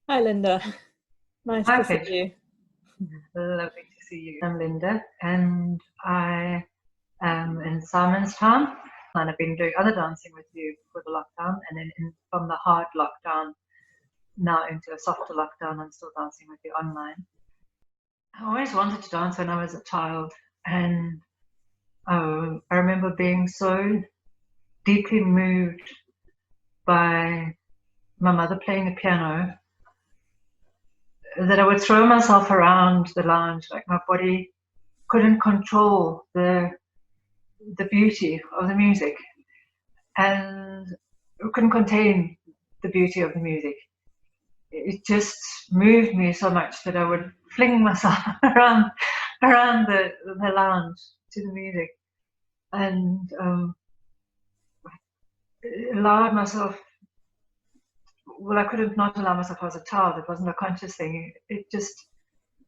Hi, Linda. Nice Hi, to see Paige. you. Lovely to see you. I'm Linda, and I am in Simonstown, and I've been doing other dancing with you for the lockdown, and then from the hard lockdown now into a softer lockdown, I'm still dancing with you online. I always wanted to dance when I was a child, and I remember being so deeply moved by my mother playing the piano that I would throw myself around the lounge like my body couldn't control the beauty of the music and couldn't contain the beauty of the music. It just moved me so much that I would fling myself around the lounge to the music and allowed myself. Well, I couldn't not allow myself as a child. It wasn't a conscious thing. It just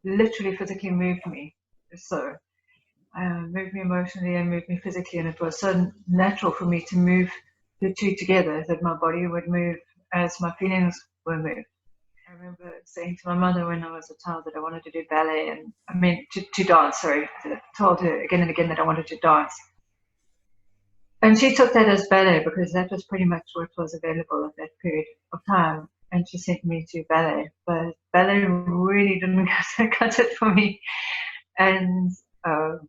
literally physically moved me. So moved me emotionally and moved me physically, and it was so natural for me to move the two together that my body would move as my feelings were moved. I remember saying to my mother when I was a child that I wanted to do ballet, and I mean to dance. Sorry, I told her again and again that I wanted to dance, and she took that as ballet because that was pretty much what was available at that period of time. And she sent me to ballet, but ballet really didn't cut it for me. And uh,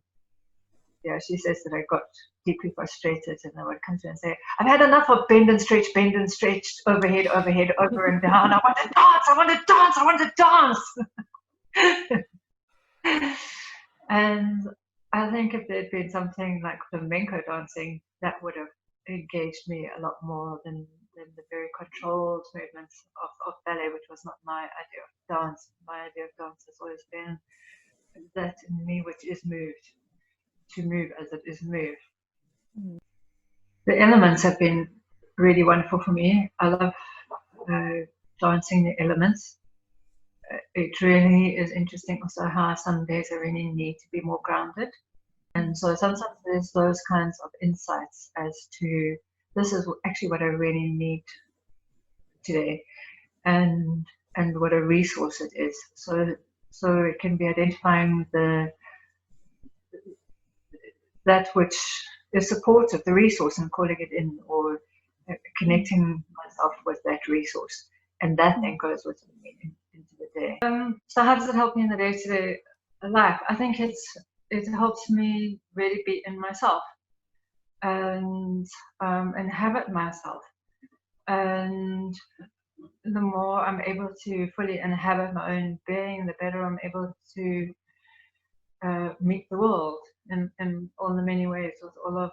yeah, she says that I got deeply frustrated, and I would come to her and say, I've had enough of bend and stretch, overhead, overhead, over and down. I want to dance, I want to dance, I want to dance. And I think if there'd been something like flamenco dancing, that would have engaged me a lot more than the very controlled movements of ballet, which was not my idea of dance. My idea of dance has always been that in me which is moved, to move as it is moved. The elements have been really wonderful for me. I love dancing the elements. It really is interesting also how some days I really need to be more grounded. And so sometimes there's those kinds of insights as to this is actually what I really need today and what a resource it is. So it can be identifying that which is supportive, the resource, and calling it in, or connecting myself with that resource, and that then goes with me into the day. So how does it help me in the day-to-day life? I think it helps me really be in myself and inhabit myself, and the more I'm able to fully inhabit my own being, the better I'm able to meet the world in all the many ways with all of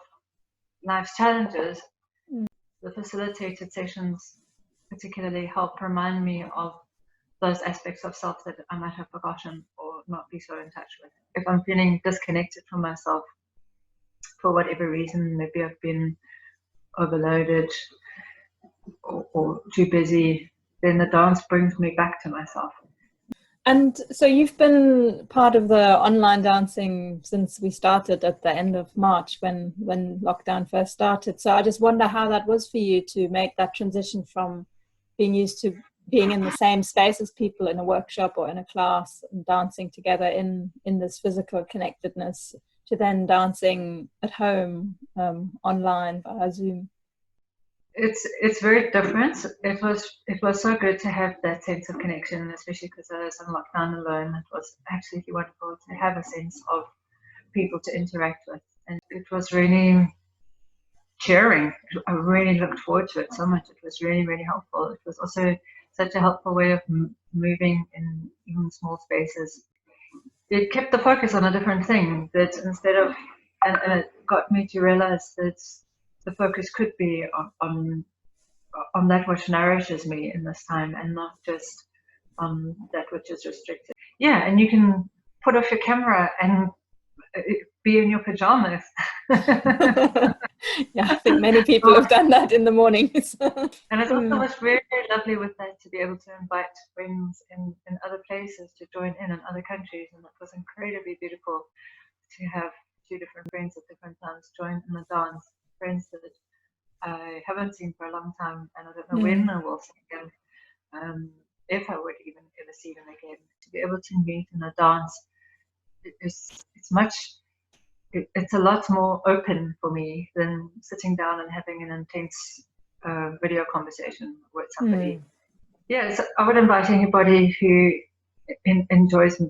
life's challenges. The facilitated sessions particularly help remind me of those aspects of self that I might have forgotten or not be so in touch with. If I'm feeling disconnected from myself for whatever reason, maybe I've been overloaded or too busy, then the dance brings me back to myself. And so you've been part of the online dancing since we started at the end of March when lockdown first started. So I just wonder how that was for you to make that transition from being used to being in the same space as people in a workshop or in a class and dancing together in this physical connectedness to then dancing at home online via Zoom. It's very different. It was so good to have that sense of connection, especially because I was in lockdown alone. It was absolutely wonderful to have a sense of people to interact with, and it was really cheering. I really looked forward to it so much. It was really, really helpful. It was also such a helpful way of moving in even small spaces. It kept the focus on a different thing, that instead of, and it got me to realize that the focus could be on that which nourishes me in this time and not just on that which is restricted. Yeah, and you can put off your camera and be in your pajamas. Yeah, I think many people have done that in the mornings. And it's also was very, very lovely with that to be able to invite friends in other places to join in other countries. And it was incredibly beautiful to have two different friends at different times join in the dance. Friends that I haven't seen for a long time, and I don't know when I will see again. if I would even ever see them again. To be able to meet in a dance, it's a lot more open for me than sitting down and having an intense video conversation with somebody. Yes, I would invite anybody who enjoys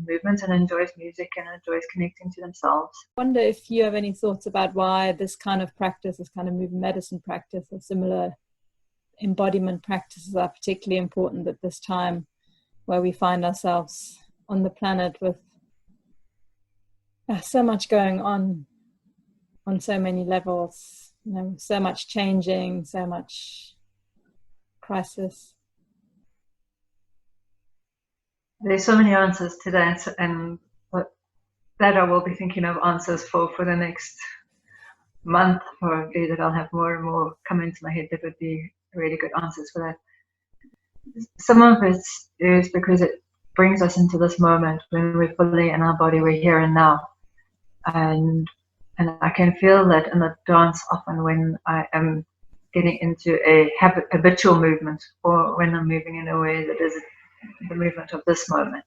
movement and enjoys music and enjoys connecting to themselves. I wonder if you have any thoughts about why this kind of practice, this kind of movement medicine practice, or similar embodiment practices are particularly important at this time where we find ourselves on the planet with so much going on so many levels, so much changing, so much crisis. There's so many answers to that, and that I will be thinking of answers for the next month, probably, that I'll have more and more come into my head that would be really good answers for that. Some of it is because it brings us into this moment when we're fully in our body, we're here and now. And I can feel that in the dance often when I am getting into a habitual movement, or when I'm moving in a way that is the movement of this moment.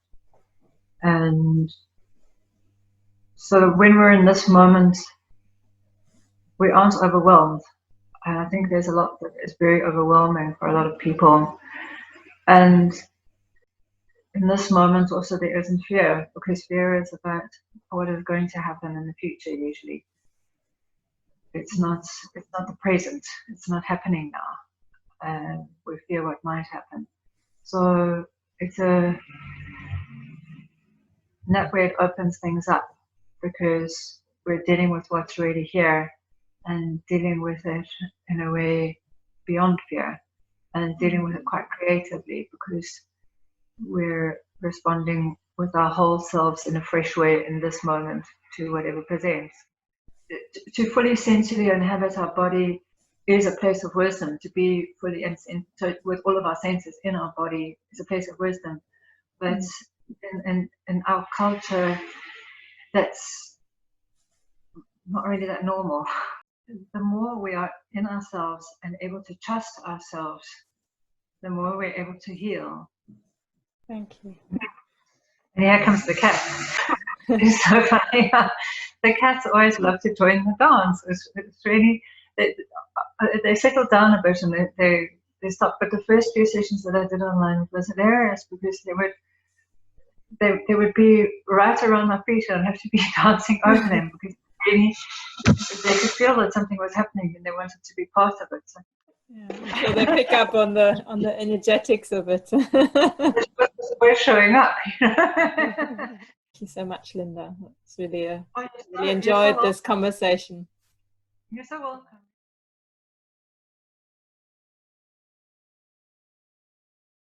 And so when we're in this moment, we aren't overwhelmed. And I think there's a lot that is very overwhelming for a lot of people. And in this moment also there isn't fear, because fear is about what is going to happen in the future usually. It's not the present. It's not happening now. And we fear what might happen. So it's in that way it opens things up, because we're dealing with what's really here and dealing with it in a way beyond fear, and dealing with it quite creatively, because we're responding with our whole selves in a fresh way in this moment to whatever presents. To fully sensually inhabit our body is a place of wisdom. To be fully with all of our senses in our body is a place of wisdom. But in our culture, that's not really that normal. The more we are in ourselves and able to trust ourselves, the more we're able to heal. Thank you. And here comes the cat. It's so funny. The cats always love to join the dance. It's really, they settled down a bit and they stopped. But the first few sessions that I did online was hilarious, because they would be right around my feet and I'd have to be dancing over them, because really they could feel that something was happening and they wanted to be part of it. So, yeah, so they pick up on the energetics of it. we're showing up. Thank you so much, Lynda. It's really enjoyed this conversation. You're so welcome.